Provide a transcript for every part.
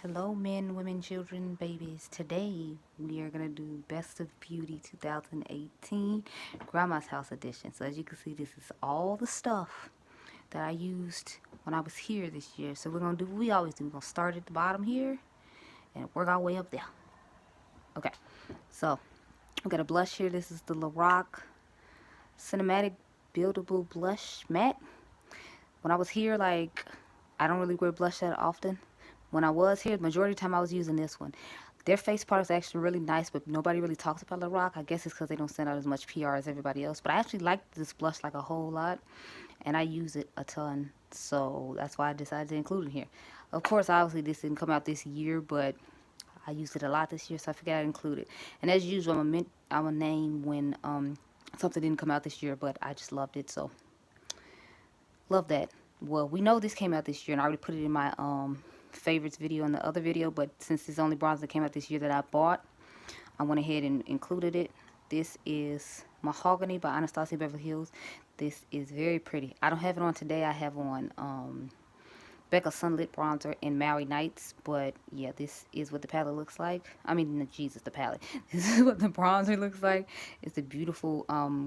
Hello, men, women, children, babies. Today we are gonna do Best of Beauty 2018 Grandma's House Edition. So as you can see, this is all the stuff that I used when I was here this year. So we're gonna do what we always do. We're gonna start at the bottom here and work our way up there. Okay. So we got a blush here. This is the Lorac Cinematic Buildable Blush Matte. When I was here, like, I don't really wear blush that often. When I was here, the majority of the time I was using this one. Their face products are actually really nice, but nobody really talks about Lorac. I guess it's because they don't send out as much PR as everybody else. But I actually like this blush like a whole lot, and I use it a ton. So that's why I decided to include it here. Of course, obviously this didn't come out this year, but I used it a lot this year, so I figured I'd include it. And as usual, I'm a name when something didn't come out this year, but I just loved it, so love that. Well, we know this came out this year, and I already put it in my favorites video in the other video, but since it's the only bronzer that came out this year that I bought, I went ahead and included it. This is Mahogany by Anastasia Beverly Hills. This is very pretty. I don't have it on today. I have on Becca Sunlit Bronzer in Maui Nights, but yeah, this is what the palette looks like. I mean, no, Jesus, the palette. This is what the bronzer looks like. It's a beautiful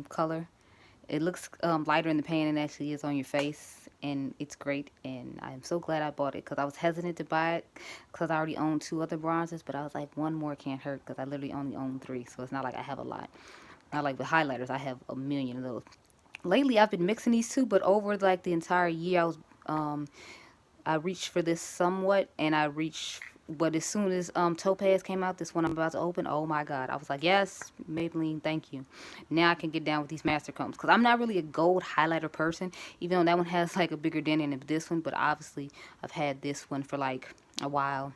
color. It looks lighter in the pan than it actually is on your face, and it's great, and I'm so glad I bought it because I was hesitant to buy it because I already own two other bronzers, but I was like, one more can't hurt because I literally only own three, so it's not like I have a lot. Not like the highlighters, I have a million of those. Lately, I've been mixing these two, but over like the entire year, I reached for this somewhat, and I reached, but as soon as Topaz came out, this one I'm about to open, oh my god, I was like, yes, Maybelline, thank you. Now I can get down with these master combs, because I'm not really a gold highlighter person, even though that one has like a bigger dent in it than this one, but obviously I've had this one for like a while.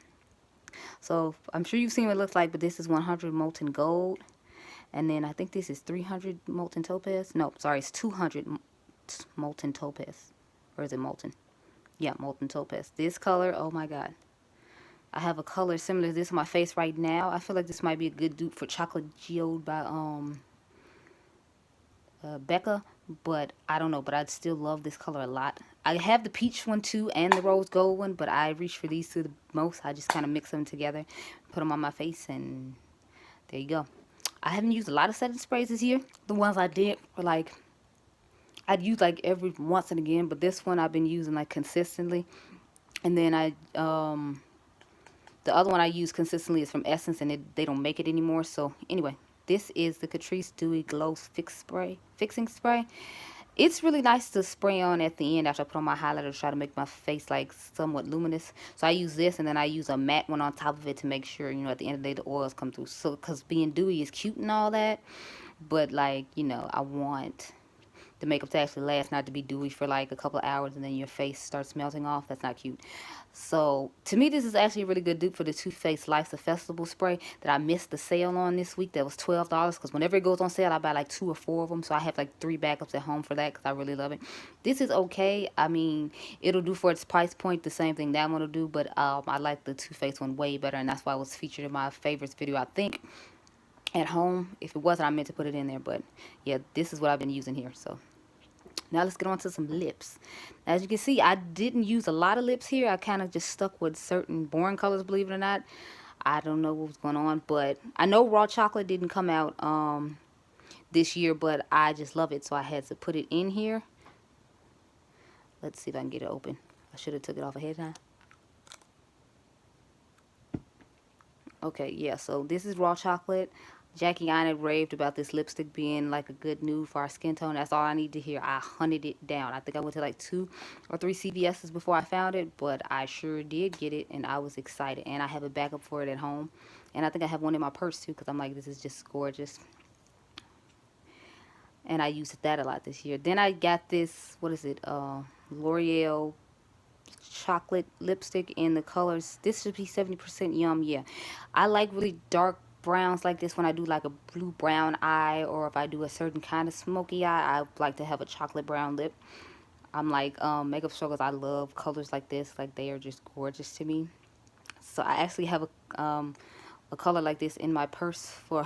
So I'm sure you've seen what it looks like, but this is 100 molten gold, and then I think this is 300 molten topaz. No, sorry, it's 200 molten topaz, or is it molten? Yeah, molten topaz. This color, oh my god. I have a color similar to this on my face right now. I feel like this might be a good dupe for Chocolate Geode by Becca, but I don't know. But I'd still love this color a lot. I have the peach one too and the rose gold one, but I reach for these two the most. I just kind of mix them together, put them on my face, and there you go. I haven't used a lot of setting sprays this year. The ones I did were like, I'd use like every once and again, but this one I've been using like consistently. And then the other one I use consistently is from Essence, and they don't make it anymore. So anyway, this is the Catrice Dewy Glow Fixing Spray. It's really nice to spray on at the end after I put on my highlighter to try to make my face like somewhat luminous. So I use this, and then I use a matte one on top of it to make sure, you know, at the end of the day the oils come through. So because being dewy is cute and all that, but like, you know, I want the makeup to actually last, not to be dewy for like a couple of hours and then your face starts melting off. That's not cute. So to me, this is actually a really good dupe for the Too Faced Life's a Festival spray that I missed the sale on this week. That was $12 because whenever it goes on sale, I buy like 2 or 4 of them. So I have like 3 backups at home for that because I really love it. This is okay. I mean, it'll do for its price point the same thing that one will do, but I like the Too Faced one way better, and that's why it was featured in my favorites video, I think, at home. If it wasn't, I meant to put it in there, but yeah, this is what I've been using here. So now let's get on to some lips. As you can see, I didn't use a lot of lips here. I kind of just stuck with certain boring colors, believe it or not. I don't know what was going on, but I know Raw Chocolate didn't come out this year, but I just love it, so I had to put it in here. Let's see if I can get it open. I should have took it off ahead of time. Okay, yeah, so this is Raw Chocolate. Jackie Aina raved about this lipstick being like a good nude for our skin tone. That's all I need to hear. I hunted it down. I think I went to like 2 or 3 CVS's before I found it, but I sure did get it, and I was excited. And I have a backup for it at home. And I think I have one in my purse too, because I'm like, this is just gorgeous. And I used that a lot this year. Then I got this, what is it, L'Oreal chocolate lipstick in the colors. This should be 70% yum. Yeah, I like really dark browns like this when I do like a blue brown eye, or if I do a certain kind of smoky eye, I like to have a chocolate brown lip. I'm like makeup struggles, I love colors like this. Like, they are just gorgeous to me. So I actually have a color like this in my purse for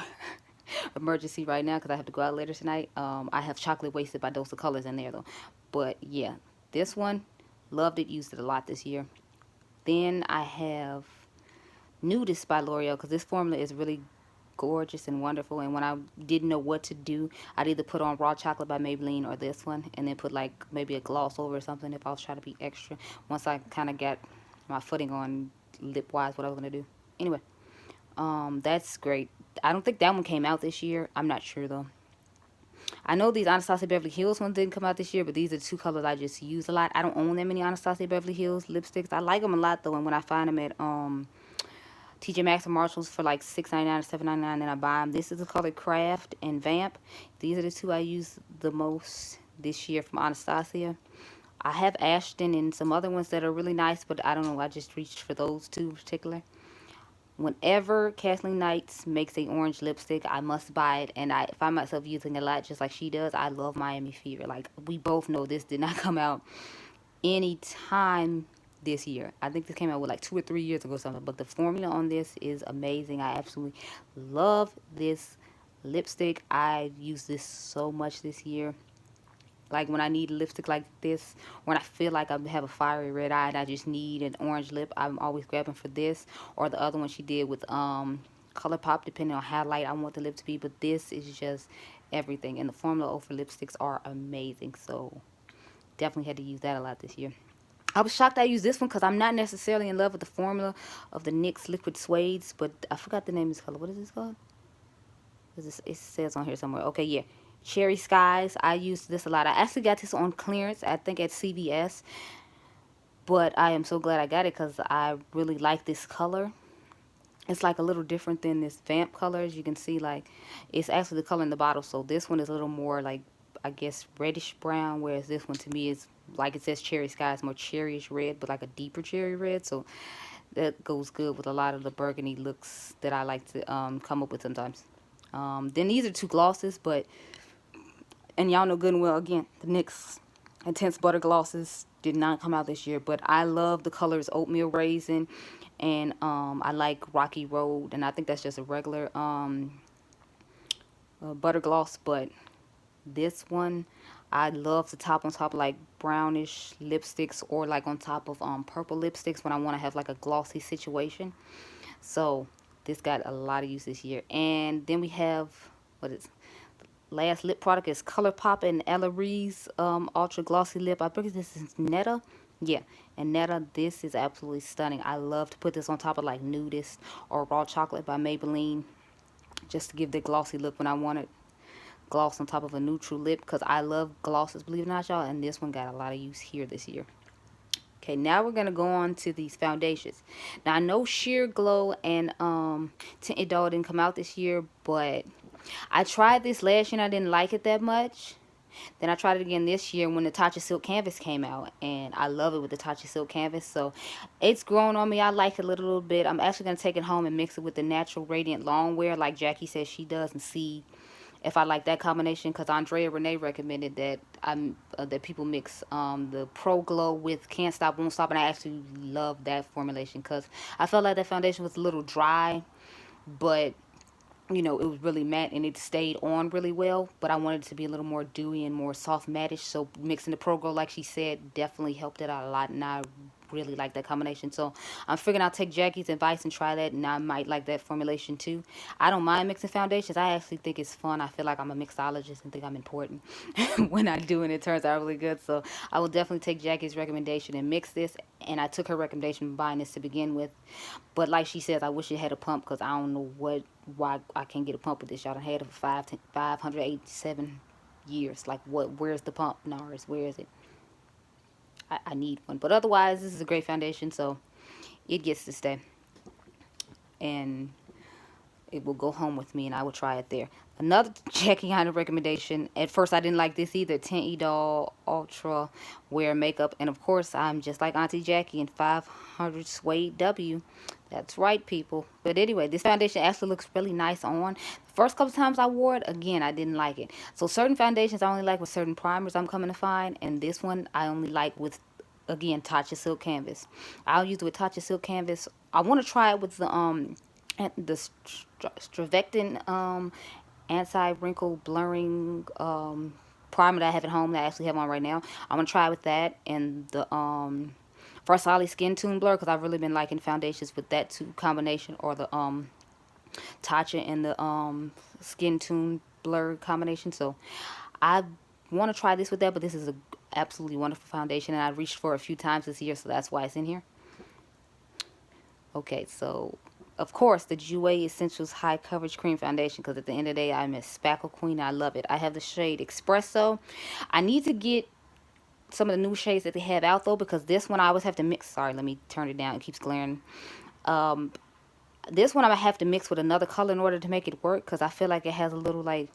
emergency right now because I have to go out later tonight. I have Chocolate Wasted by Dose of Colors in there though. But yeah, this one, loved it, used it a lot this year. Then I have Nudist by L'Oreal, because this formula is really gorgeous and wonderful. And when I didn't know what to do, I'd either put on Raw Chocolate by Maybelline or this one, and then put like maybe a gloss over or something if I was trying to be extra. Once I kind of got my footing on lip wise, what I was gonna do. Anyway, that's great. I don't think that one came out this year. I'm not sure though. I know these Anastasia Beverly Hills ones didn't come out this year, but these are two colors I just use a lot. I don't own that many Anastasia Beverly Hills lipsticks. I like them a lot though, and when I find them at TJ Maxx or Marshalls for like $6.99 or $7.99, then I buy them. This is the color Craft and Vamp. These are the two I use the most this year from Anastasia. I have Ashton and some other ones that are really nice, but I don't know. I just reached for those two in particular. Whenever Kathleen Knights makes a orange lipstick, I must buy it, and I find myself using it a lot, just like she does. I love Miami Fever. Like we both know, this did not come out any time this year. I think this came out with like 2 or 3 years ago or something. But the formula on this is amazing. I absolutely love this lipstick. I use this so much this year. Like when I need a lipstick like this, when I feel like I have a fiery red eye and I just need an orange lip, I'm always grabbing for this or the other one she did with ColourPop, depending on how light I want the lip to be. But this is just everything, and the formula over lipsticks are amazing. So definitely had to use that a lot this year. I was shocked I used this one because I'm not necessarily in love with the formula of the NYX Liquid Suedes, but I forgot the name of this color. What is this called? It says on here somewhere. Okay, yeah. Cherry Skies. I used this a lot. I actually got this on clearance, I think at CVS, but I am so glad I got it because I really like this color. It's like a little different than this Vamp color. As you can see, like, it's actually the color in the bottle. So this one is a little more like, I guess, reddish brown, whereas this one to me is, like it says Cherry Sky, it's more cherryish red, but like a deeper cherry red. So that goes good with a lot of the burgundy looks that I like to come up with sometimes. Then these are two glosses, but, and y'all know good and well, again, the NYX Intense Butter Glosses did not come out this year, but I love the colors Oatmeal Raisin, and I like Rocky Road, and I think that's just a regular butter gloss, but this one I love to top on top of like brownish lipsticks, or like on top of purple lipsticks when I want to have like a glossy situation. So this got a lot of use this year. And then we have, what is last lip product is ColourPop and Ella Ree's Ultra Glossy Lip. I think this is Netta. Yeah, and Netta, this is absolutely stunning. I love to put this on top of like Nudist or Raw Chocolate by Maybelline, just to give the glossy look when I want it. Gloss on top of a neutral lip, because I love glosses, believe it or not, y'all. And this one got a lot of use here this year. Okay, now we're gonna go on to these foundations. Now I know Sheer Glow and Tinted Doll didn't come out this year, but I tried this last year and I didn't like it that much. Then I tried it again this year when the Tatcha Silk Canvas came out, and I love it with the Tatcha Silk Canvas. So it's grown on me. I like it a little bit. I'm actually going to take it home and mix it with the Natural Radiant Longwear like Jackie says she does, and see if I like that combination, because Andrea Renee recommended that that people mix the Pro Glow with Can't Stop Won't Stop, and I actually love that formulation because I felt like that foundation was a little dry, but you know, it was really matte and it stayed on really well, but I wanted it to be a little more dewy and more soft mattish. So mixing the Pro Glow, like she said, definitely helped it out a lot, and I really like that combination. So I'm figuring I'll take Jackie's advice and try that, and I might like that formulation too. I don't mind mixing foundations. I actually think it's fun. I feel like I'm a mixologist and think I'm important when I do, and it turns out really good. So I will definitely take Jackie's recommendation and mix this, and I took her recommendation buying this to begin with. But like she says, I wish it had a pump, because I don't know why I can't get a pump with this. Y'all done had it for 587 years. Like, what? Where's the pump, Nars? Where is it? I need one. But otherwise, this is a great foundation, so it gets to stay. And it will go home with me, and I will try it there. Another Jackie Hunt recommendation. At first, I didn't like this either. Tint Doll Ultra Wear Makeup. And of course, I'm just like Auntie Jackie in 500 Suede W. That's right, people. But anyway, this foundation actually looks really nice on. The first couple times I wore it, again, I didn't like it. So certain foundations I only like with certain primers I'm coming to find. And this one I only like with, again, Tatcha Silk Canvas. I'll use it with Tatcha Silk Canvas. I want to try it with the Stravectin anti-wrinkle blurring primer that I have at home, that I actually have on right now. I'm gonna try it with that, and the for solid skin tone blur, because I've really been liking foundations with that two combination, or the Tatcha and the skin tone blur combination. So I want to try this with that, but this is a absolutely wonderful foundation, and I reached for it a few times this year, so that's why it's in here. Okay, so of course the Jouer Essentials High Coverage Cream Foundation, because at the end of the day I'm a Spackle Queen. I love it. I have the shade Espresso. I need to get some of the new shades that they have out though, because this one I always have to mix. Sorry, let me turn it down. It keeps glaring. This one I'm gonna have to mix with another color in order to make it work, because I feel like it has a little like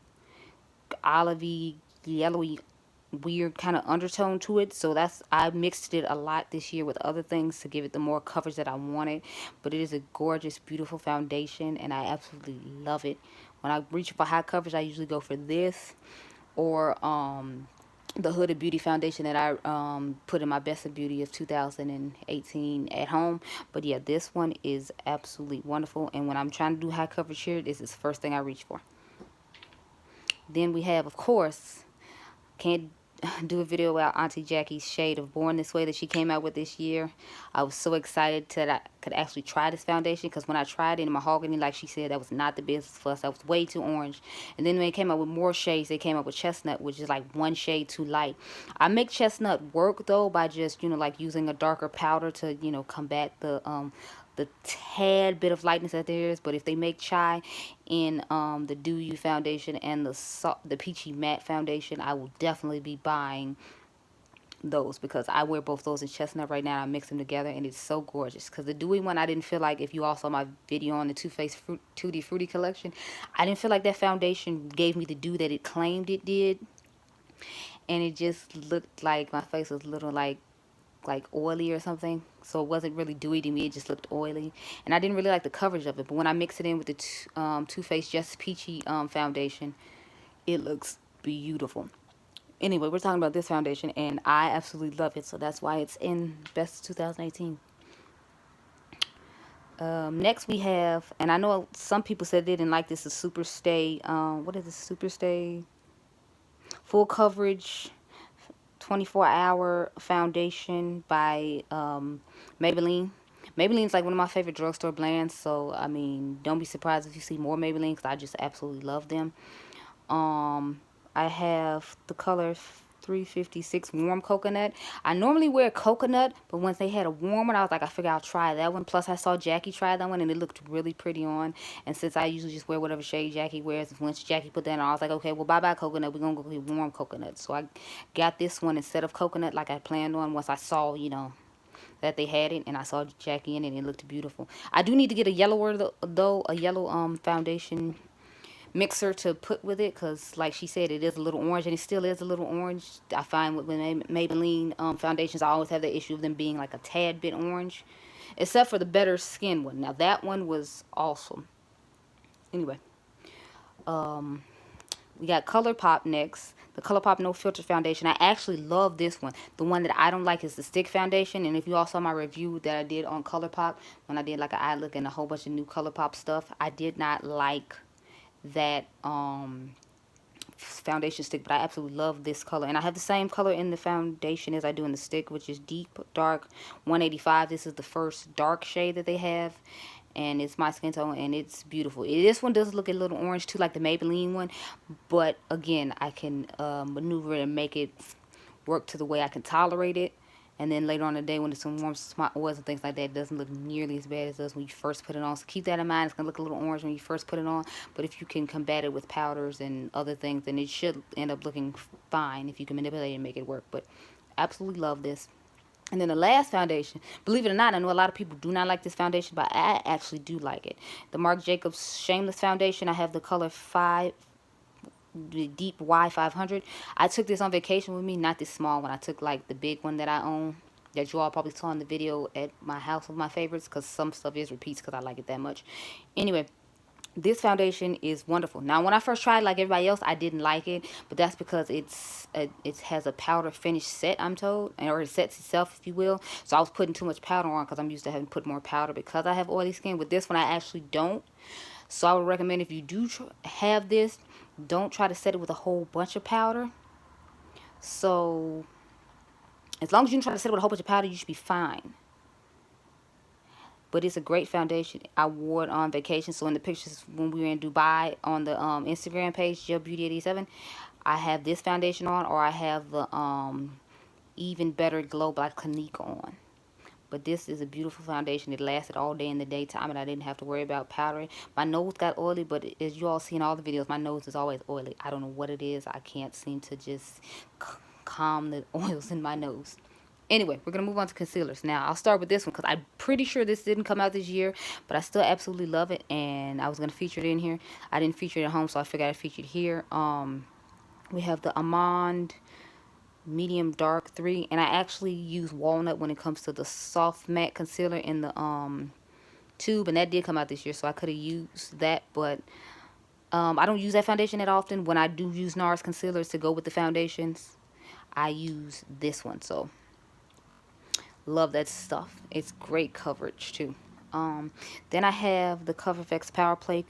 olivey, yellowy, weird kind of undertone to it. So that's, I mixed it a lot this year with other things to give it the more coverage that I wanted. But it is a gorgeous, beautiful foundation, and I absolutely love it. When I reach for high coverage, I usually go for this, or the Hooded Beauty foundation that I put in my Best of Beauty of 2018 at home. But yeah, this one is absolutely wonderful, and when I'm trying to do high coverage here, this is the first thing I reach for. Then we have, of course, can't do a video about Auntie Jackie's shade of Born This Way that she came out with this year. I was so excited that I could actually try this foundation, because when I tried it in Mahogany, like she said, that was not the business for us. That was way too orange. And then when they came out with more shades, they came up with Chestnut, which is like one shade too light. I make Chestnut work though by just, you know, like using a darker powder to, you know, combat the tad bit of lightness that there is. But if they make Chai in the Do You foundation and the Peachy Matte foundation, I will definitely be buying those, because I wear both those in Chestnut right now. I mix them together and it's so gorgeous. Because the Dewy one, I didn't feel like, if you all saw my video on the Too Faced Tutti Frutti collection, I didn't feel like that foundation gave me the dew that it claimed it did. And it just looked like my face was a little like oily or something, so it wasn't really dewy to me. It just looked oily, and I didn't really like the coverage of it. But when I mix it in with the Too Faced Just Peachy foundation, it looks beautiful. Anyway, we're talking about this foundation, and I absolutely love it, so that's why it's in Best 2018. Next we have, and I know some people said they didn't like this, is Super Stay. What is this? Super Stay Full Coverage 24-hour foundation by Maybelline. Maybelline's like one of my favorite drugstore brands, so I mean, don't be surprised if you see more Maybelline, because I just absolutely love them. I have the color 356 Warm Coconut. I normally wear coconut, but once they had a warm one, I was like, I figure I'll try that one. Plus, I saw Jackie try that one, and it looked really pretty on. And since I usually just wear whatever shade Jackie wears, once Jackie put that on, I was like, okay, well, bye-bye coconut. We're going to go with Warm Coconut. So I got this one instead of coconut like I planned on, once I saw, you know, that they had it, and I saw Jackie in it, and it looked beautiful. I do need to get a yellower, though, a yellow foundation mixer to put with it, because like she said, it is a little orange, and it still is a little orange. I find with Maybelline foundations, I always have the issue of them being like a tad bit orange, except for the Better Skin one. Now that one was awesome. Anyway, we got ColourPop next. The ColourPop No Filter foundation. I actually love this one. The one that I don't like is the stick foundation. And if you all saw my review that I did on ColourPop, when I did like an eye look and a whole bunch of new ColourPop stuff, I did not like that foundation stick, but I absolutely love this color. And I have the same color in the foundation as I do in the stick, which is Deep Dark 185. This is the first dark shade that they have, and it's my skin tone, and it's beautiful. This one does look a little orange too, like the Maybelline one, but again, I can maneuver and make it work to the way I can tolerate it. And then later on in the day, when it's some warm oils and things like that, it doesn't look nearly as bad as it does when you first put it on. So keep that in mind. It's going to look a little orange when you first put it on. But if you can combat it with powders and other things, then it should end up looking fine if you can manipulate it and make it work. But absolutely love this. And then the last foundation, believe it or not, I know a lot of people do not like this foundation, but I actually do like it. The Marc Jacobs Shameless Foundation. I have the color the Deep Y500. I took this on vacation with me, not this small one. I took like the big one that I own, that you all probably saw in the video at my house with my favorites, because some stuff is repeats because I like it that much. Anyway, this foundation is wonderful. Now, when I first tried it, like everybody else, I didn't like it, but that's because it has a powder finish set, I'm told, or it sets itself, if you will. So I was putting too much powder on, because I'm used to having put more powder because I have oily skin. With this one, I actually don't. So I would recommend, if you do have this, don't try to set it with a whole bunch of powder. So As long as you don't try to set it with a whole bunch of powder, you should be fine. But it's a great foundation. I wore it on vacation. So in the pictures when we were in Dubai on the Instagram page, JillBeauty87, I have this foundation on, or I have the Even Better Glow by Clinique on. But this is a beautiful foundation. It lasted all day in the daytime, and I didn't have to worry about powdering. My nose got oily, but as you all see in all the videos, my nose is always oily. I don't know what it is. I can't seem to just calm the oils in my nose. Anyway, we're going to move on to concealers. Now, I'll start with this one because I'm pretty sure this didn't come out this year, but I still absolutely love it, and I was going to feature it in here. I didn't feature it at home, so I figured I'd feature it here. We have the Almond Medium Dark 3, and I actually use walnut when it comes to the soft matte concealer in the tube, and that did come out this year, so I could have used that, but I don't use that foundation that often. When I do use NARS concealers to go with the foundations, I use this one. So love that stuff. It's great coverage too. Then I have the Cover FX Power Play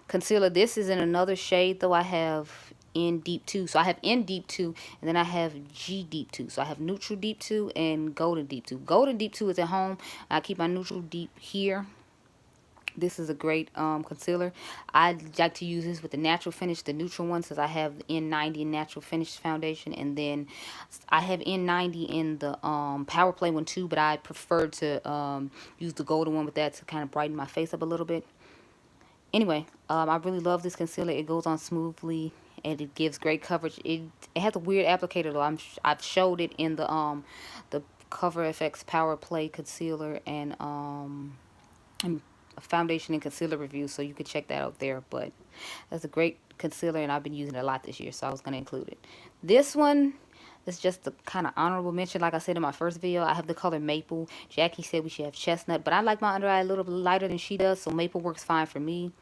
concealer. This is in another shade though. I have in Deep 2. So I have in Deep 2, and then I have G Deep 2. So I have Neutral Deep 2 and Golden Deep 2. Golden Deep 2 is at home. I keep my Neutral Deep here. This is a great concealer. I like to use this with the natural finish, the neutral one, since I have N90 natural finish foundation, and then I have N90 in the Power Play one too, but I prefer to use the golden one with that to kind of brighten my face up a little bit. Anyway, I really love this concealer. It goes on smoothly and it gives great coverage. It has a weird applicator though. I've showed it in the Cover FX Power Play concealer and a foundation and concealer review, so you could check that out there. But that's a great concealer, and I've been using it a lot this year, so I was going to include it. This one is just a kind of honorable mention. Like I said in my first video, I have the color Maple. Jackie said we should have Chestnut, but I like my under eye a little bit lighter than she does, so Maple works fine for me.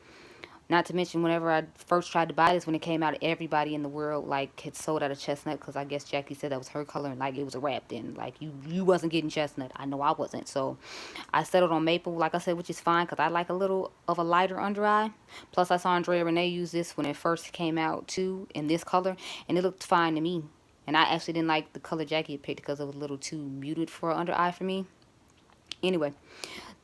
Not to mention, whenever I first tried to buy this, when it came out, everybody in the world like had sold out of Chestnut, because I guess Jackie said that was her color, and like it was a wrap then. Like you wasn't getting Chestnut. I know I wasn't. So I settled on Maple, like I said, which is fine because I like a little of a lighter under eye. Plus, I saw Andrea Renee use this when it first came out too, in this color, and it looked fine to me. And I actually didn't like the color Jackie had picked because it was a little too muted for an under eye for me. Anyway,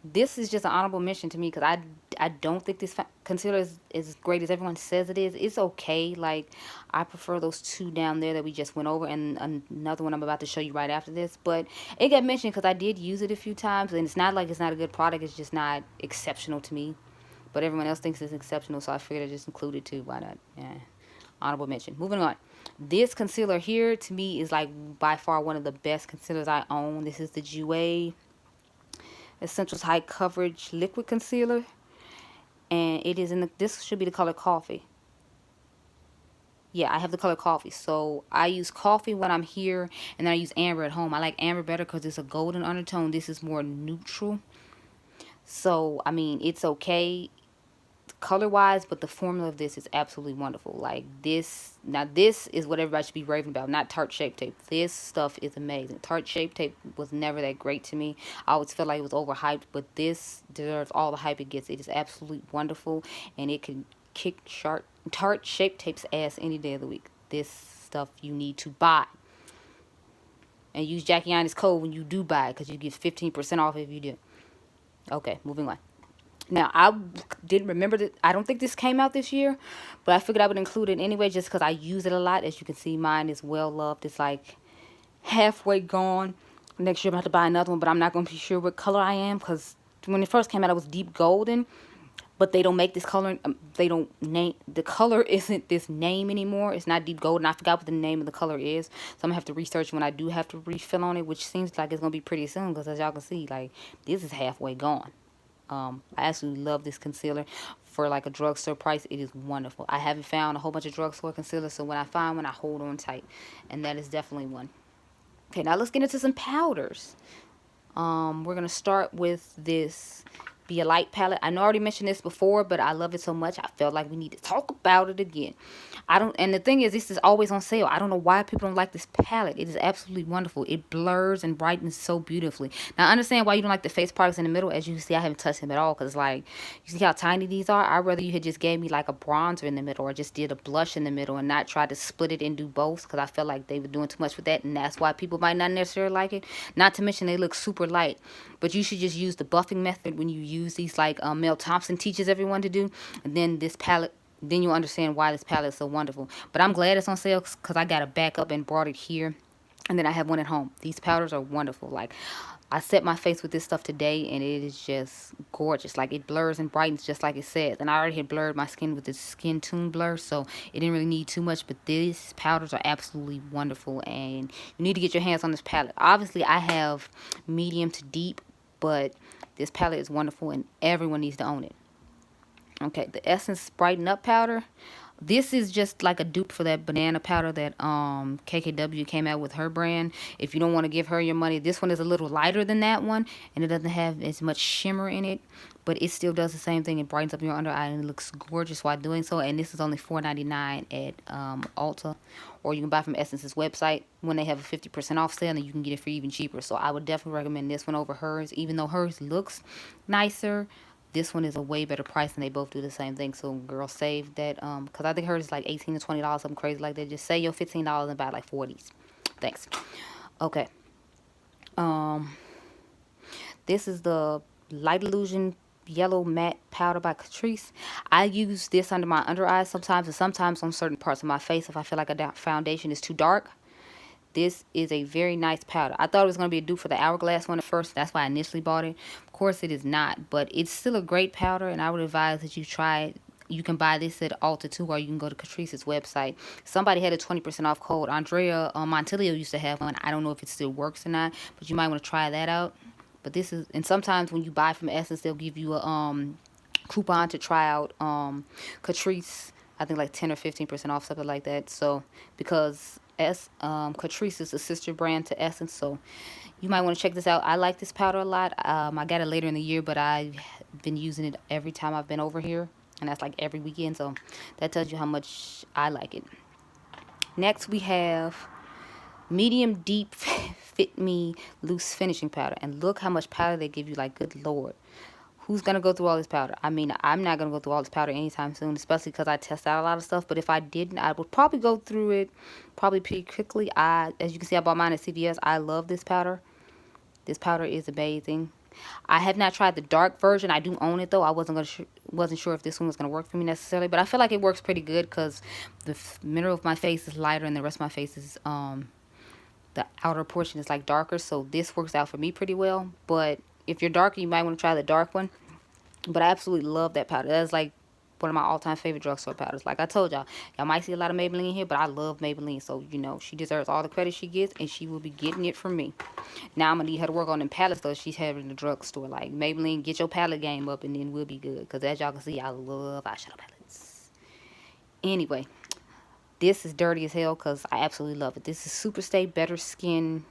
this is just an honorable mention to me because I don't think this concealer is as great as everyone says it is. It's okay. Like, I prefer those two down there that we just went over, and another one I'm about to show you right after this. But it got mentioned because I did use it a few times, and it's not like it's not a good product. It's just not exceptional to me. But everyone else thinks it's exceptional, so I figured I'd just include it too. Why not? Yeah. Honorable mention. Moving on. This concealer here, to me, is like by far one of the best concealers I own. This is the Jouer Essentials High Coverage Liquid Concealer, and it is in this should be the color Coffee. Yeah, I have the color Coffee. So I use Coffee when I'm here, and then I use Amber at home. I like Amber better because it's a golden undertone. This is more neutral. So, I mean, it's okay color wise, but the formula of this is absolutely wonderful. Like this, now this is what everybody should be raving about, not Tarte Shape Tape. This stuff is amazing. Tarte Shape Tape was never that great to me. I always felt like it was overhyped, but this deserves all the hype it gets. It is absolutely wonderful, and it can kick Tarte Shape Tape's ass any day of the week. This stuff you need to buy. And use Jackie Ina's code when you do buy it, because you get 15% off if you do. Okay, moving on. Now, I didn't remember that. I don't think this came out this year, but I figured I would include it anyway just because I use it a lot. As you can see, mine is well loved. It's like halfway gone. Next year, I'm going to have to buy another one, but I'm not going to be sure what color I am because when it first came out, it was deep golden, but they don't make this color. They don't name the color. Isn't this name anymore? It's not deep golden. I forgot what the name of the color is, so I'm going to have to research when I do have to refill on it, which seems like it's going to be pretty soon because as y'all can see, like, this is halfway gone. I absolutely love this concealer. For like a drugstore price, it is wonderful. I haven't found a whole bunch of drugstore concealers, so when I find one, I hold on tight. And that is definitely one. Okay, now let's get into some powders. We're going to start with this be a light palette. I know I already mentioned this before, but I love it so much I felt like we need to talk about it again. And the thing is, this is always on sale. I don't know why people don't like this palette. It is absolutely wonderful. It blurs and brightens so beautifully. Now I understand why you don't like the face products in the middle. As you can see, I haven't touched them at all, because like, you see how tiny these are. I'd rather you had just gave me like a bronzer in the middle, or just did a blush in the middle, and not try to split it and do both, because I felt like they were doing too much with that, and that's why people might not necessarily like it. Not to mention they look super light. But you should just use the buffing method when you use these, like Mel Thompson teaches everyone to do. And then this palette, then you'll understand why this palette is so wonderful. But I'm glad it's on sale, because I got a backup and brought it here. And then I have one at home. These powders are wonderful. Like, I set my face with this stuff today, and it is just gorgeous. Like, it blurs and brightens just like it says. And I already had blurred my skin with this Skin Tune blur, so it didn't really need too much. But these powders are absolutely wonderful, and you need to get your hands on this palette. Obviously, I have medium to deep, but this palette is wonderful, and everyone needs to own it. Okay, the Essence Brighten Up powder. This is just like a dupe for that banana powder that KKW came out with her brand. If you don't want to give her your money, this one is a little lighter than that one, and it doesn't have as much shimmer in it, but it still does the same thing. It brightens up your under eye, and it looks gorgeous while doing so. And this is only $4.99 at Ulta, or you can buy from Essence's website when they have a 50% off sale, and you can get it for even cheaper. So I would definitely recommend this one over hers, even though hers looks nicer. This one is a way better price, and they both do the same thing. So girl, save that, because I think hers is like $18 to $20, something crazy like that. Just save your $15 and buy like 40s. Thanks. Okay. This is the Light Illusion Yellow Matte Powder by Catrice. I use this under my under eyes sometimes, and sometimes on certain parts of my face if I feel like a foundation is too dark. This is a very nice powder. I thought it was going to be a dupe for the Hourglass one at first. That's why I initially bought it. Of course, it is not. But it's still a great powder, and I would advise that you try it. You can buy this at Ulta too, or you can go to Catrice's website. Somebody had a 20% off code. Andrea Montilio used to have one. I don't know if it still works or not, but you might want to try that out. But this is, and sometimes when you buy from Essence, they'll give you a coupon to try out Catrice. I think like 10 or 15% off, something like that. So because Catrice is a sister brand to Essence, so you might want to check this out. I like this powder a lot. I got it later in the year, but I've been using it every time I've been over here, and that's like every weekend, so that tells you how much I like it. Next we have Medium Deep Fit Me Loose Finishing Powder, and look how much powder they give you. Like, good lord, who's gonna go through all this powder? I mean, I'm not gonna go through all this powder anytime soon, especially because I test out a lot of stuff. But if I didn't, I would probably go through it probably pretty quickly. As you can see, I bought mine at CVS. I love this powder. This powder is amazing. I have not tried the dark version. I do own it though. I wasn't sure if this one was gonna work for me necessarily, but I feel like it works pretty good because the middle of my face is lighter and the rest of my face is the outer portion is like darker. So this works out for me pretty well. But if you're darker, you might want to try the dark one. But I absolutely love that powder. That's like one of my all-time favorite drugstore powders. Like I told y'all, y'all might see a lot of Maybelline here, but I love Maybelline. So, you know, she deserves all the credit she gets, and she will be getting it from me. Now I'm going to need her to work on them palettes, though. She's having the drugstore. Like, Maybelline, get your palette game up, and then we'll be good. Because as y'all can see, I love eyeshadow palettes. Anyway, this is dirty as hell because I absolutely love it. This is Super Stay Better Skin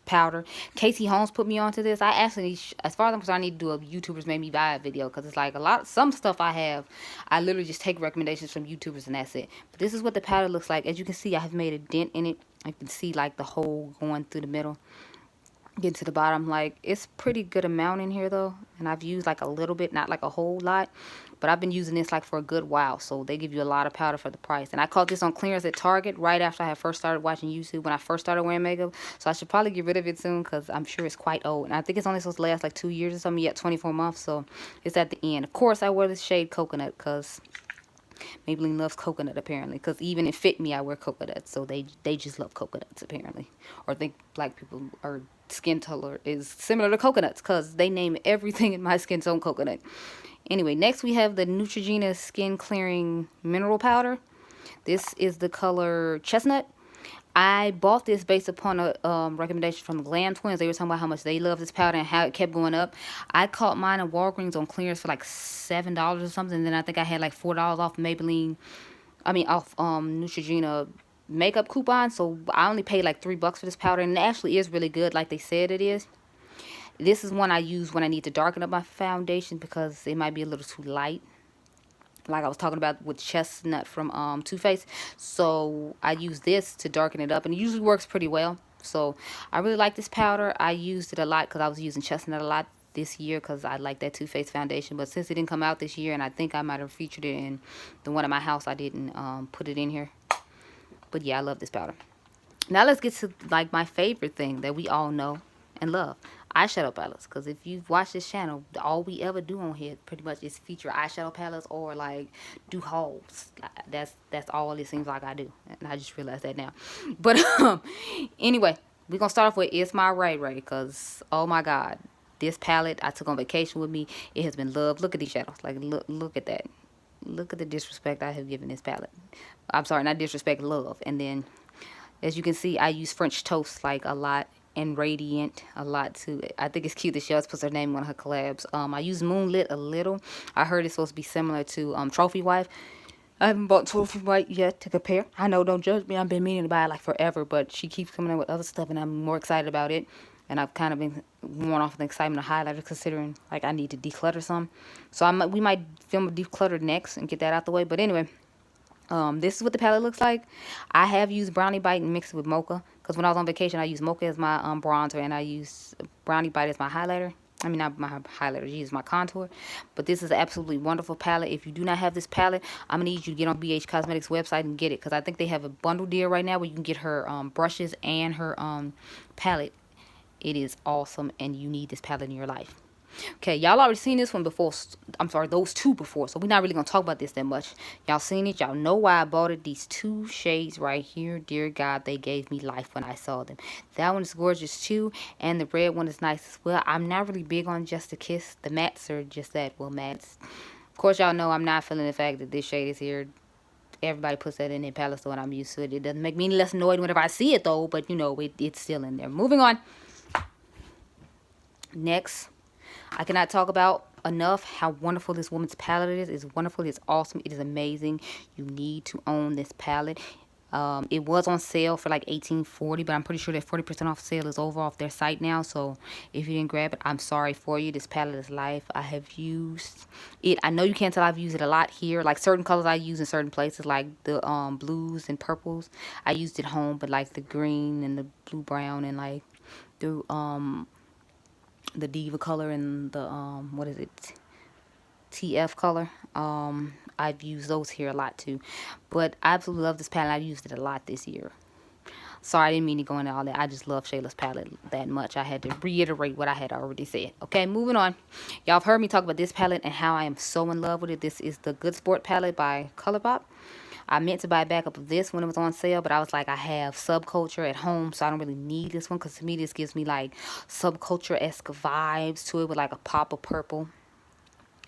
powder. Casey Holmes put me onto this. I actually, as far as I'm concerned, I need to do a YouTubers Made Me Buy It video, because it's like some stuff I have, I literally just take recommendations from YouTubers and that's it. But this is what the powder looks like. As you can see, I have made a dent in it. I can see like the hole going through the middle, getting to the bottom. Like, it's pretty good amount in here though, and I've used like a little bit, not like a whole lot, but I've been using this like for a good while. So they give you a lot of powder for the price, and I caught this on clearance at Target right after I had first started watching YouTube, when I first started wearing makeup. So I should probably get rid of it soon, because I'm sure it's quite old, and I think it's only supposed to last like 2 years or something, yet 24 months. So it's at the end. Of course I wear this shade Coconut, because Maybelline loves coconut apparently, because even in Fit Me I wear coconut, so they just love coconuts apparently, or think black people or skin color is similar to coconuts, because they name everything in my skin tone coconut. Anyway, next we have the Neutrogena Skin Clearing Mineral Powder. This is the color Chestnut. I bought this based upon a recommendation from the Glam Twins. They were talking about how much they love this powder and how it kept going up. I caught mine at Walgreens on clearance for like $7 or something. And then I think I had like $4 off Maybelline, off Neutrogena makeup coupon. So I only paid like $3 for this powder, and it actually is really good like they said it is. This is one I use when I need to darken up my foundation because it might be a little too light, like I was talking about with Chestnut from Too Faced. So I use this to darken it up, and it usually works pretty well. So I really like this powder. I used it a lot because I was using Chestnut a lot this year because I like that Too Faced foundation. But since it didn't come out this year, and I think I might have featured it in the one at my house, I didn't put it in here. But yeah, I love this powder. Now let's get to like my favorite thing that we all know and love, eyeshadow palettes. Because if you've watched this channel, all we ever do on here pretty much is feature eyeshadow palettes or like do hauls. That's all it seems like I do, and I just realized that now. But anyway, we're gonna start off with It's My Ray Ray, because oh my god, this palette I took on vacation with me. It has been loved. Look at these shadows. Like look at that. Look at the disrespect I have given this palette. I'm sorry, not disrespect, love. And then as you can see, I use French Toast like a lot, and Radiant a lot too. I think it's cute that she always puts her name on her collabs. I use Moonlit a little. I heard it's supposed to be similar to Trophy Wife. I haven't bought Trophy Wife yet to compare. I know, don't judge me. I've been meaning to buy it like forever, but she keeps coming in with other stuff, and I'm more excited about it. And I've kind of been worn off the excitement of highlighters, considering like I need to declutter some. So we might film a decluttered next and get that out the way. But anyway. This is what the palette looks like. I have used Brownie Bite and mixed it with Mocha, because when I was on vacation I used Mocha as my bronzer, and I used Brownie Bite as my highlighter. I mean, not my highlighter, she used my contour. But this is an absolutely wonderful palette. If you do not have this palette, I'm gonna need you to get on BH Cosmetics website and get it, because I think they have a bundle deal right now where you can get her brushes and her palette. It is awesome, and you need this palette in your life. Okay, y'all already seen this one before. I'm sorry, those two before. So we're not really going to talk about this that much. Y'all seen it. Y'all know why I bought it. These two shades right here. Dear God, they gave me life when I saw them. That one is gorgeous too. And the red one is nice as well. I'm not really big on Just a Kiss. The mattes are just that. Well, mattes. Of course, y'all know I'm not feeling the fact that this shade is here. Everybody puts that in their palette, so I'm used to it. It doesn't make me any less annoyed whenever I see it, though. But, you know, it's still in there. Moving on. Next. I cannot talk about enough how wonderful this woman's palette is. It's wonderful. It's awesome. It is amazing. You need to own this palette. It was on sale for like $18.40, but I'm pretty sure that 40% off sale is over off their site now. So if you didn't grab it, I'm sorry for you. This palette is life. I have used it. I know you can't tell I've used it a lot here. Like certain colors I use in certain places, like the blues and purples. I used it home, but like the green and the blue brown and like the Diva color and the what is it, TF color, I've used those here a lot too. But I absolutely love this palette. I've used it a lot this year. Sorry, I didn't mean to go into all that. I just love Shayla's palette that much. I had to reiterate what I had already said. Okay, moving on. Y'all have heard me talk about this palette and how I am so in love with it. This is the Good Sport palette by ColourPop. I meant to buy a backup of this when it was on sale, but I was like, I have Subculture at home, so I don't really need this one, because to me this gives me like Subculture-esque vibes to it with like a pop of purple.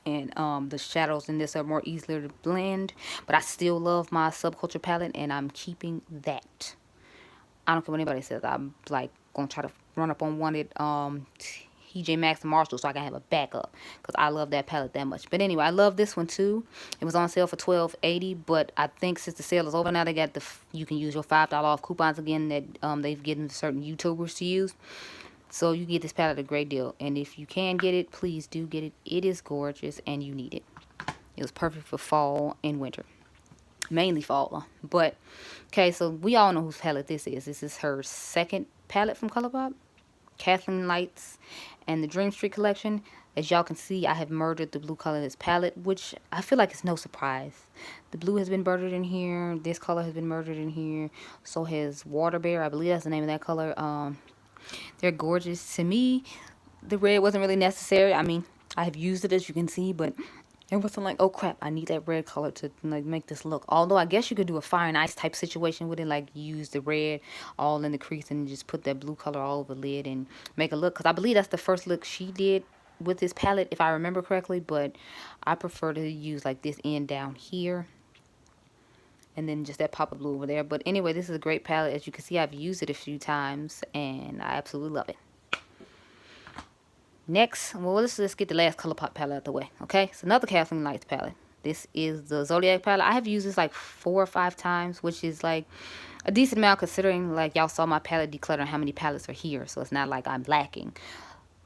And the shadows in this are more easier to blend, but I still love my Subculture palette, and I'm keeping that. I don't care what anybody says. I'm like gonna try to run up on one at TJ Maxx and Marshall so I can have a backup, because I love that palette that much. But anyway, I love this one too. It was on sale for $12.80, but I think since the sale is over now, they got you can use your $5 off coupons again that they've given certain YouTubers to use. So you get this palette a great deal, and if you can get it, please do get it. It is gorgeous, and you need it. It was perfect for fall and winter, mainly fall. But okay, so we all know whose palette this is. This is her second palette from ColourPop, Kathleen Lights and the Dream Street collection. As y'all can see, I have murdered the blue color in this palette, which I feel like it's no surprise. The blue has been murdered in here. This color has been murdered in here. So has Water Bear. I believe that's the name of that color. They're gorgeous. To me, the red wasn't really necessary. I mean, I have used it, as you can see, but it wasn't like, oh crap, I need that red color to like make this look. Although I guess you could do a fire and ice type situation with it, like use the red all in the crease and just put that blue color all over the lid and make a look. Because I believe that's the first look she did with this palette, if I remember correctly. But I prefer to use like this end down here, and then just that pop of blue over there. But anyway, this is a great palette. As you can see, I've used it a few times, and I absolutely love it. Next, well, let's get the last ColourPop palette out of the way, okay? It's another Kathleen Lights palette. This is the Zodiac palette. I have used this like 4 or 5 times, which is like a decent amount considering like y'all saw my palette declutter and how many palettes are here. So it's not like I'm lacking.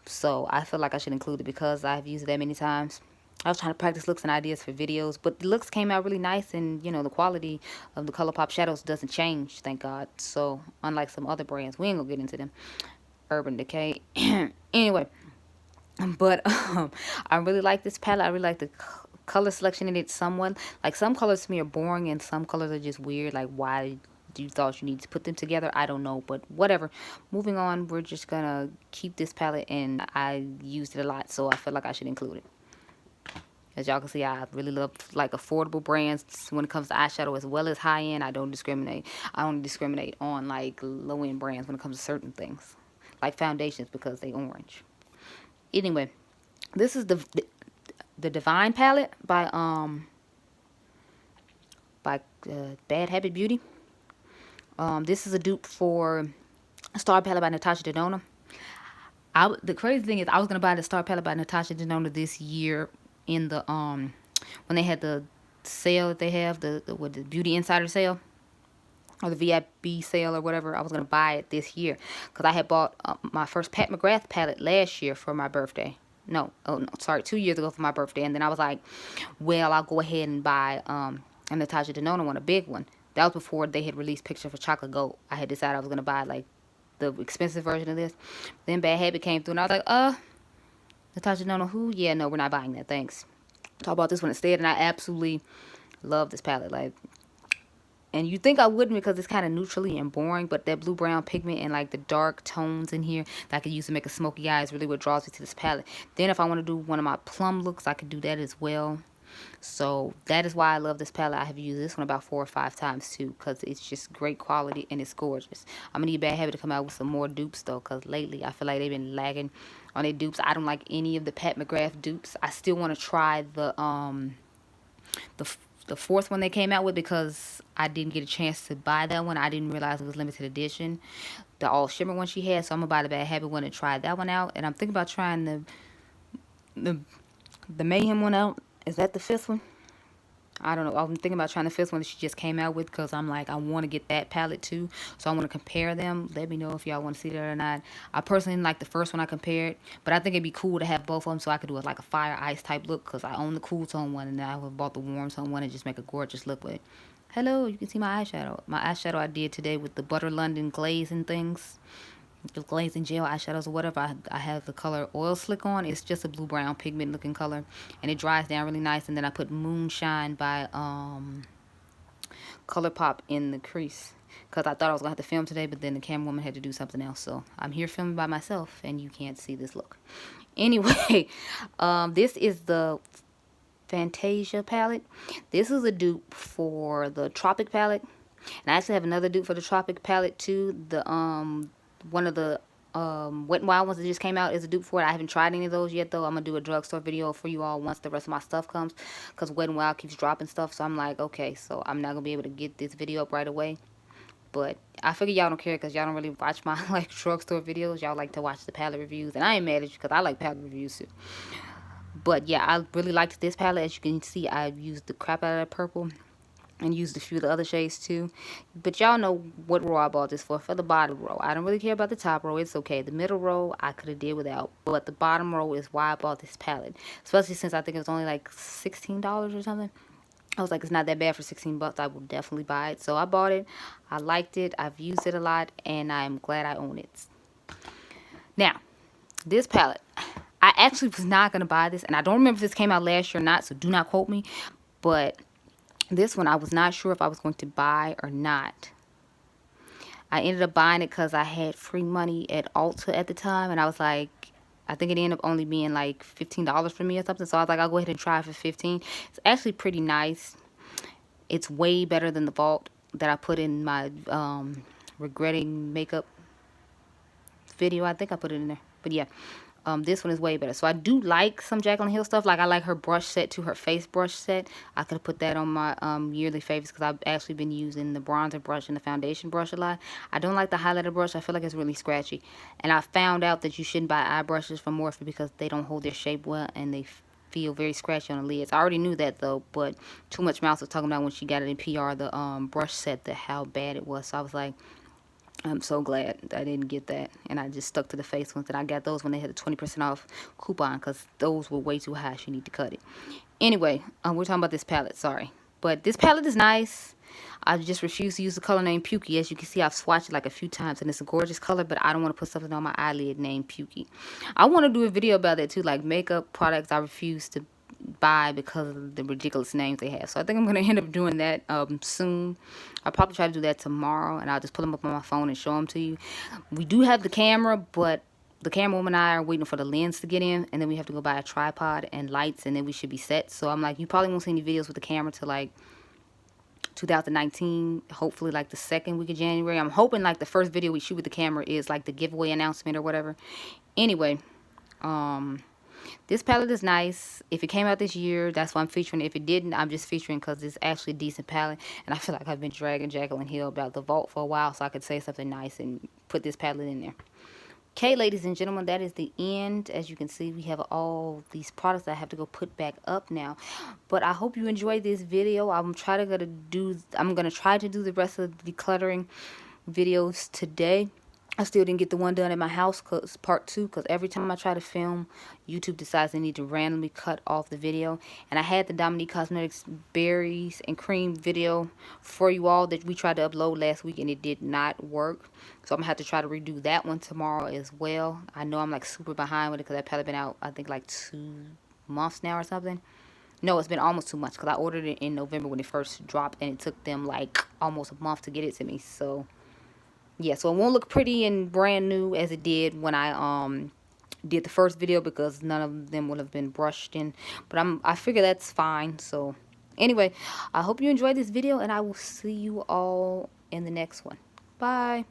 So I feel like I should include it because I've used it that many times. I was trying to practice looks and ideas for videos, but the looks came out really nice, and you know, the quality of the ColourPop shadows doesn't change, thank God. So unlike some other brands, we ain't gonna get into them. Urban Decay. Anyway, but I really like this palette. I really like the color selection in it somewhat. Like some colors to me are boring and some colors are just weird. Like why you thought you need to put them together, I don't know, but whatever. Moving on, we're just gonna keep this palette, and I used it a lot, so I feel like I should include it. As y'all can see, I really love like affordable brands when it comes to eyeshadow as well as high end. I don't discriminate. I only discriminate on like low end brands when it comes to certain things, like foundations because they orange. Anyway, this is the Divine palette by Bad Habit Beauty. This is a dupe for Star palette by Natasha Denona. The crazy thing is I was gonna buy the Star palette by Natasha Denona this year in the when they had the sale that they have, the with the Beauty Insider sale or the VIP sale or whatever. I was gonna buy it this year because I had bought my first Pat McGrath palette last year for my birthday. No, oh no, sorry, 2 years ago for my birthday. And then I was like, well, I'll go ahead and buy a Natasha Denona one, a big one. That was before they had released picture for Chocolate Gold. I had decided I was gonna buy like the expensive version of this. Then Bad Habit came through, and I was like, Natasha Denona, who? Yeah, no, we're not buying that. Thanks. So I bought this one instead, and I absolutely love this palette. Like, and you think I wouldn't because it's kind of neutrally and boring, but that blue brown pigment and like the dark tones in here that I could use to make a smoky eye is really what draws me to this palette. Then if I want to do one of my plum looks, I could do that as well. So that is why I love this palette. I have used this one about 4 or 5 times too because it's just great quality and it's gorgeous. I'm going to need Bad Habit to come out with some more dupes though because lately I feel like they've been lagging on their dupes. I don't like any of the Pat McGrath dupes. I still want to try the fourth one they came out with because I didn't get a chance to buy that one. I didn't realize it was limited edition. The all shimmer one she had, so I'm gonna buy the Bad Habit one and try that one out. And I'm thinking about trying the Mayhem one out. Is that the 5th one? I don't know. I'm thinking about trying the 5th one that she just came out with because I'm like, I want to get that palette too. So I want to compare them. Let me know if y'all want to see that or not. I personally like the first one I compared, but I think it'd be cool to have both of them so I could do like a fire ice type look because I own the cool tone one and I bought the warm tone one and just make a gorgeous look with it. Hello, you can see my eyeshadow. My eyeshadow I did today with the Butter London glaze and things. The glaze and gel eyeshadows or whatever. I have the color Oil Slick on. It's just a blue brown pigment looking color and it dries down really nice. And then I put Moonshine by ColourPop in the crease because I thought I was gonna have to film today, but then the camera woman had to do something else, so I'm here filming by myself and you can't see this look. Anyway, this is the Fantasia palette. This is a dupe for the Tropic palette, and I actually have another dupe for the Tropic palette too. The one of the Wet n Wild ones that just came out is a dupe for it. I haven't tried any of those yet though. I'm gonna do a drugstore video for you all once the rest of my stuff comes because Wet n Wild keeps dropping stuff, so I'm like, okay, so I'm not gonna be able to get this video up right away. But I figure y'all don't care because y'all don't really watch my like drugstore videos. Y'all like to watch the palette reviews, and I ain't mad at you because I like palette reviews too. But yeah, I really liked this palette. As you can see, I used the crap out of that purple and used a few of the other shades too. But y'all know what row I bought this for the bottom row. I don't really care about the top row. It's okay. The middle row I could have did without, but the bottom row is why I bought this palette, especially since I think it was only like $16 or something. I was like, it's not that bad for 16 bucks. I will definitely buy it. So I bought it. I liked it. I've used it a lot and I'm glad I own it. Now, this palette, I actually was not going to buy this, and I don't remember if this came out last year or not, so do not quote me, but this one I was not sure if I was going to buy or not. I ended up buying it because I had free money at Ulta at the time, and I was like, I think it ended up only being like $15 for me or something, so I was like, I'll go ahead and try it for 15. It's actually pretty nice. It's way better than the Vault that I put in my regretting makeup video. I think I put it in there, but yeah. This one is way better. So I do like some Jaclyn Hill stuff. Like I like her brush set to her face brush set. I could have put that on my yearly favorites because I've actually been using the bronzer brush and the foundation brush a lot. I don't like the highlighter brush. I feel like it's really scratchy. And I found out that you shouldn't buy eye brushes from Morphe because they don't hold their shape well and they feel very scratchy on the lids. I already knew that though, but Too Much Mouse was talking about when she got it in PR, the brush set, how bad it was. So I was like, I'm so glad I didn't get that, and I just stuck to the face ones, and I got those when they had a 20% off coupon, because those were way too high. She need to cut it. Anyway, we're talking about this palette, sorry. But this palette is nice. I just refuse to use the color named Pukey. As you can see, I've swatched it like a few times, and it's a gorgeous color, but I don't want to put something on my eyelid named Pukey. I want to do a video about that too, like makeup products I refuse to buy because of the ridiculous names they have. So I think I'm going to end up doing that soon. I'll probably try to do that tomorrow, and I'll just pull them up on my phone and show them to you. We do have the camera, but the camera woman and I are waiting for the lens to get in, and then we have to go buy a tripod and lights, and then we should be set. So I'm like, you probably won't see any videos with the camera till like 2019, hopefully like the second week of January. I'm hoping like the first video we shoot with the camera is like the giveaway announcement or whatever. Anyway, this palette is nice. If it came out this year, that's why I'm featuring it. If it didn't, I'm just featuring because it's actually a decent palette. And I feel like I've been dragging Jacqueline Hill about the vault for a while, so I could say something nice and put this palette in there. Okay, ladies and gentlemen, that is the end. As you can see, we have all these products that I have to go put back up now. But I hope you enjoyed this video. I'm gonna try to do the rest of the decluttering videos today. I still didn't get the one done at my house, part 2, because every time I try to film, YouTube decides they need to randomly cut off the video. And I had the Dominique Cosmetics berries and cream video for you all that we tried to upload last week, and it did not work. So I'm going to have to try to redo that one tomorrow as well. I know I'm like super behind with it because that palette been out, I think, like 2 months now or something. No, it's been almost 2 months because I ordered it in November when it first dropped, and it took them like almost a month to get it to me. So yeah, so it won't look pretty and brand new as it did when I did the first video, because none of them would have been brushed in. But I figure that's fine. So anyway, I hope you enjoyed this video, and I will see you all in the next one. Bye.